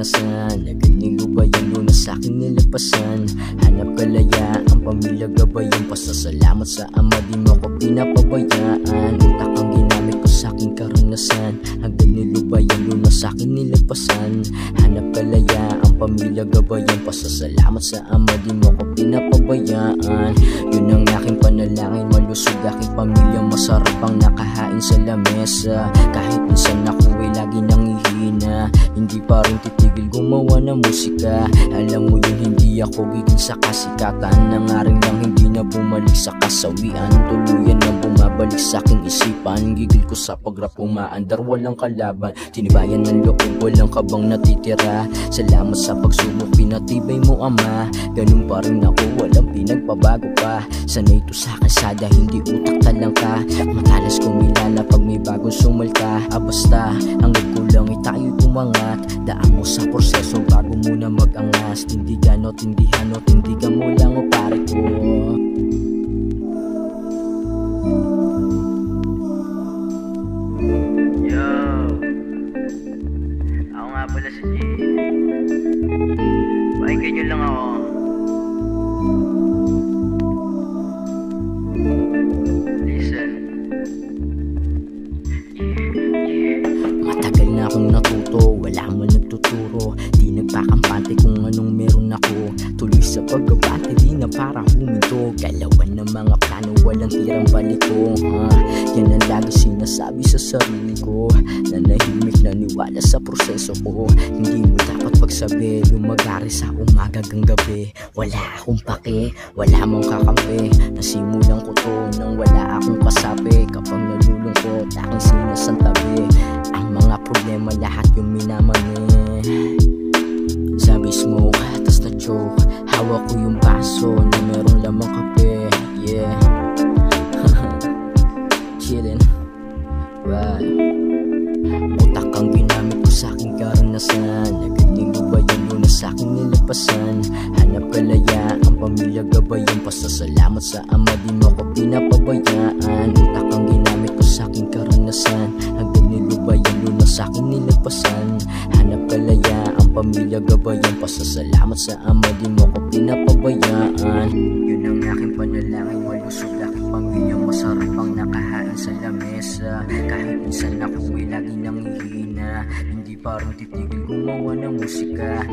karanasan. Agad nilubayan doon na sa'kin nilapasan. Hanap kalayaan, pamilya gabayan. Pasasalamat sa Ama, di mo ko pinapabayaan. Utak ang ginamit ko sa'king karanasan. Agad nilubayan doon na sa'kin nilapasan. Hanap kalayaan, pamilya gabayan. Pasasalamat sa Ama, di mo ko pinapabayaan. Yun ang aking panalangin, malusog aking pamilya. Masarap ang nakahain sa lamesa. Kahit minsan ako ay lagi nangihina, hindi pa rin titigil gumawa ng musika. Alam mo yun, hindi ako gigil sa kasikatan. Nangaring lang hindi na bumalik sa kasawian. Tuluyan na bumabalik sa aking isipan. Gigil ko sa pag-rap, umaandar, walang kalaban. Tinibayan ng loob, walang kabang natitira. Salamat sa pagsubok, pinatibay mo Ama. Ganun pa rin ako, walang pinagbabago pa. Sanay ito sa kalsada, hindi utak talangka. Matalas kumilala pag may bagong sumalta. Basta, ang nagkulang ay tayo umangat. Daan mo sa proseso bago muna mag-angas. Tindigan o tindihan o tindigan mo lang o pare ko. Yo, ako nga pala si G. Pakinggan nyo lang ako. Listen. Matagal na akong natuto, wala man nagtuturo. Di nagpakampante kung anong meron ako. Tuloy sa pagbabate, di na para huminto. Galawan ng mga plano, walang tirang baliko. Yan ang lagi sinasabi sa sarili ko. Nanahimik, naniwala sa proseso ko. Hindi mo dapat pagsabi, lumagari sa umaga hanggang gabi. Wala akong pake, wala mong kakampi. Nasimulan ko to nang wala akong kasabi. Kapag nalulungkot, aking sinasantabi. Ang mga problema lahat yung minamani. Sabi smoke, tas na joke. Hawak ko yung baso na merong lamang kape. Yeah. Chillin'. Right. Utak ang ginamit ko sa'king karanasan. Agad nilubayan doon na sa'king nilapasan. Hanap kalayaan, pamilya gabayan. Pasasalamat sa Ama, di mo ko pinapabayaan. Utak ang ginamit ko sa'king karanasan. Agad nilubayan doon na sa'king nilapasan. Hanap kalayaan, pamilya gabayan. Pasasalamat sa Ama, di mo ko pinapabayaan. Yun ang aking panalangin, malusog aking pamilya. Masarap ang nakahain sa lamesa. Kahit minsan ako ay lagi nangihina, hindi pa rin titigil gumawa ng musika.